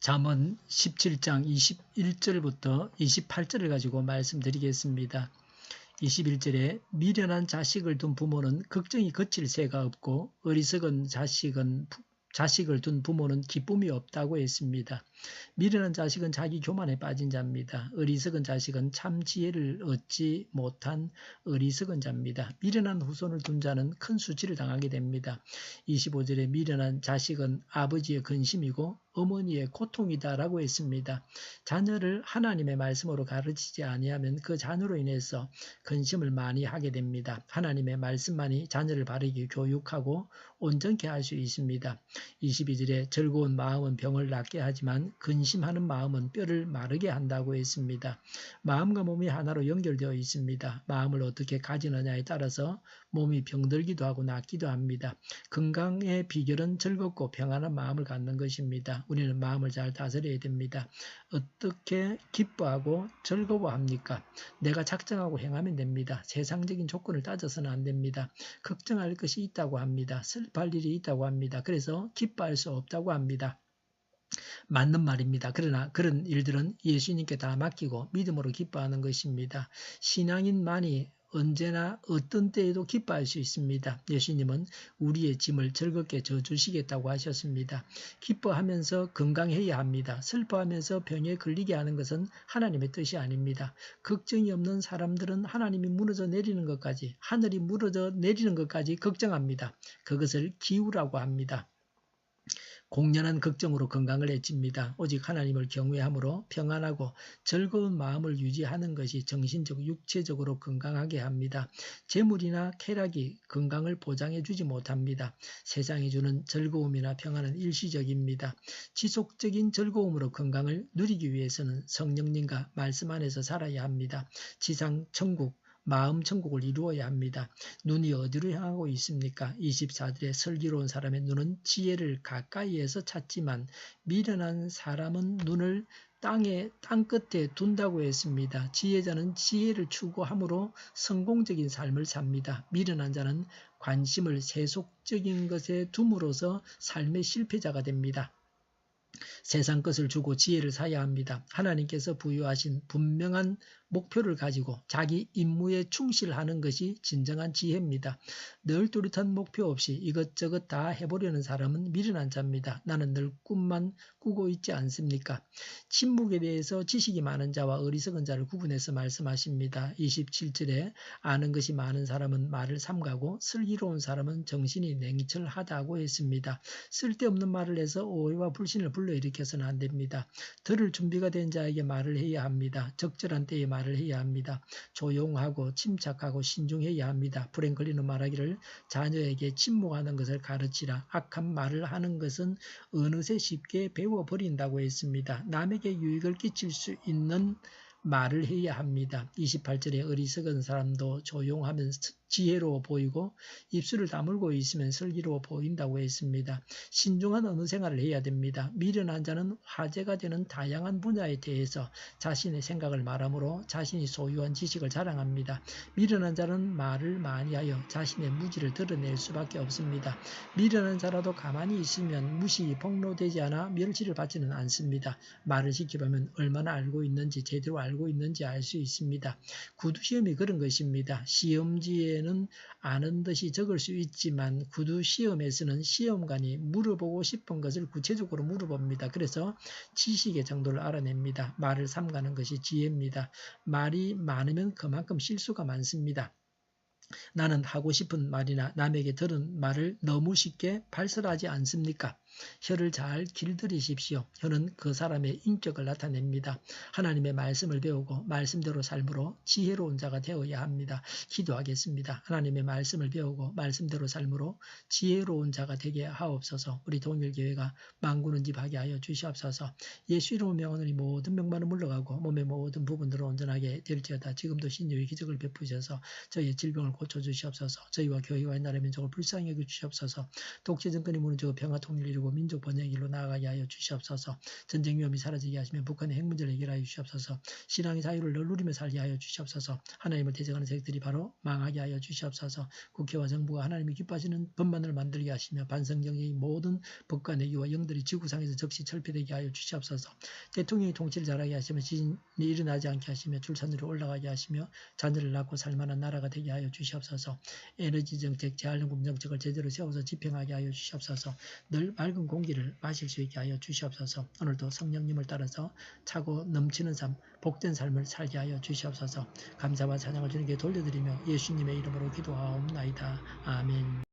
잠언 17장 21절부터 28절을 가지고 말씀드리겠습니다. 21절에 미련한 자식을 둔 부모는 걱정이 그칠 새가 없고 어리석은 자식을 둔 부모는 기쁨이 없다고 했습니다. 미련한 자식은 자기 교만에 빠진 자입니다. 어리석은 자식은 참 지혜를 얻지 못한 어리석은 자입니다. 미련한 후손을 둔 자는 큰 수치를 당하게 됩니다. 25절에 미련한 자식은 아버지의 근심이고 어머니의 고통이다라고 했습니다. 자녀를 하나님의 말씀으로 가르치지 아니하면 그 자녀로 인해서 근심을 많이 하게 됩니다. 하나님의 말씀만이 자녀를 바르게 교육하고 온전케 할 수 있습니다. 22절에 즐거운 마음은 병을 낫게 하지만 근심하는 마음은 뼈를 마르게 한다고 했습니다. 마음과 몸이 하나로 연결되어 있습니다. 마음을 어떻게 가지느냐에 따라서 몸이 병들기도 하고 낫기도 합니다. 건강의 비결은 즐겁고 평안한 마음을 갖는 것입니다. 우리는 마음을 잘 다스려야 됩니다. 어떻게 기뻐하고 즐거워합니까? 내가 작정하고 행하면 됩니다. 세상적인 조건을 따져서는 안 됩니다. 걱정할 것이 있다고 합니다. 슬퍼할 일이 있다고 합니다. 그래서 기뻐할 수 없다고 합니다. 맞는 말입니다. 그러나 그런 일들은 예수님께 다 맡기고 믿음으로 기뻐하는 것입니다. 신앙인만이 언제나 어떤 때에도 기뻐할 수 있습니다. 예수님은 우리의 짐을 즐겁게 져주시겠다고 하셨습니다. 기뻐하면서 건강해야 합니다. 슬퍼하면서 병에 걸리게 하는 것은 하나님의 뜻이 아닙니다. 걱정이 없는 사람들은 하나님이 무너져 내리는 것까지, 하늘이 무너져 내리는 것까지 걱정합니다. 그것을 기우라고 합니다. 공연한 걱정으로 건강을 해칩니다. 오직 하나님을 경외함으로 평안하고 즐거운 마음을 유지하는 것이 정신적, 육체적으로 건강하게 합니다. 재물이나 쾌락이 건강을 보장해 주지 못합니다. 세상이 주는 즐거움이나 평안은 일시적입니다. 지속적인 즐거움으로 건강을 누리기 위해서는 성령님과 말씀 안에서 살아야 합니다. 지상 천국, 마음 천국을 이루어야 합니다. 눈이 어디로 향하고 있습니까? 24절에 슬기로운 사람의 눈은 지혜를 가까이에서 찾지만 미련한 사람은 눈을 땅 끝에 둔다고 했습니다. 지혜자는 지혜를 추구함으로 성공적인 삶을 삽니다. 미련한 자는 관심을 세속적인 것에 둠으로써 삶의 실패자가 됩니다. 세상 것을 주고 지혜를 사야 합니다. 하나님께서 부여하신 분명한 목표를 가지고 자기 임무에 충실하는 것이 진정한 지혜입니다. 늘 뚜렷한 목표 없이 이것저것 다 해보려는 사람은 미련한 자입니다. 나는 늘 꿈만 꾸고 있지 않습니까? 침묵에 대해서 지식이 많은 자와 어리석은 자를 구분해서 말씀하십니다. 27절에 아는 것이 많은 사람은 말을 삼가고 슬기로운 사람은 정신이 냉철하다고 했습니다. 쓸데없는 말을 해서 오해와 불신을 불러일으켜서는 안 됩니다. 들을 준비가 된 자에게 말을 해야 합니다. 적절한 때에 말을 해야 합니다. 조용하고 침착하고 신중해야 합니다. 프랭클린은 말하기를 자녀에게 침묵하는 것을 가르치라. 악한 말을 하는 것은 어느새 쉽게 배워버린다고 했습니다. 남에게 유익을 끼칠 수 있는 말을 해야 합니다. 28절에 어리석은 사람도 조용하면 지혜로워 보이고 입술을 다물고 있으면 슬기로워 보인다고 했습니다. 신중한 언어 생활을 해야 됩니다. 미련한 자는 화제가 되는 다양한 분야에 대해서 자신의 생각을 말하므로 자신이 소유한 지식을 자랑합니다. 미련한 자는 말을 많이 하여 자신의 무지를 드러낼 수밖에 없습니다. 미련한 자라도 가만히 있으면 무시, 폭로되지 않아 멸시를 받지는 않습니다. 말을 지켜보면 얼마나 알고 있는지, 제대로 알고 있는지 알 수 있습니다. 구두시험이 그런 것입니다. 시험지에는 아는 듯이 적을 수 있지만 구두 시험에서는 시험관이 물어보고 싶은 것을 구체적으로 물어봅니다. 그래서 지식의 정도를 알아냅니다. 말을 삼가는 것이 지혜입니다. 말이 많으면 그만큼 실수가 많습니다. 나는 하고 싶은 말이나 남에게 들은 말을 너무 쉽게 발설하지 않습니까? 혀를 잘 길들이십시오. 혀는 그 사람의 인격을 나타냅니다. 하나님의 말씀을 배우고 말씀대로 삶으로 지혜로운 자가 되어야 합니다. 기도하겠습니다. 하나님의 말씀을 배우고 말씀대로 삶으로 지혜로운 자가 되게 하옵소서. 우리 동일교회가 만구는 집하게 하여 주시옵소서. 예수 이름으로 명하노니 모든 병만은 물러가고 몸의 모든 부분들을 온전하게 될지어다. 지금도 신유의 기적을 베푸셔서 저희의 질병을 고쳐주시옵소서. 저희와 교회와 나라의 민족을 불쌍히 여겨주시옵소서. 독재 정권이 무너지고 평화 통일을 이루고 그리고 민족 번영의 길로 나아가게 하여 주시옵소서. 전쟁 위험이 사라지게 하시며 북한의 핵 문제를 해결하여 주시옵소서. 신앙의 자유를 늘 누리며 살게 하여 주시옵소서. 하나님을 대적하는 세력들이 바로 망하게 하여 주시옵소서. 국회와 정부가 하나님이 기뻐하시는 법만을 만들게 하시며 반성경의 모든 법과 내기와 영들이 지구상에서 즉시 철폐되게 하여 주시옵소서. 대통령이 통치를 잘하게 하시며 지진이 일어나지 않게 하시며 출산율이 올라가게 하시며 자녀를 낳고 살만한 나라가 되게 하여 주시옵소서. 에너지 정책, 재활용금 정책을 제대로 세워서 집행하게 하여 주시옵소서. 늘 맑은 공기를 마실 수 있게 하여 주시옵소서. 오늘도 성령님을 따라서 차고 넘치는 삶, 복된 삶을 살게 하여 주시옵소서. 감사와 찬양을 주님께 돌려드리며 예수님의 이름으로 기도하옵나이다. 아멘.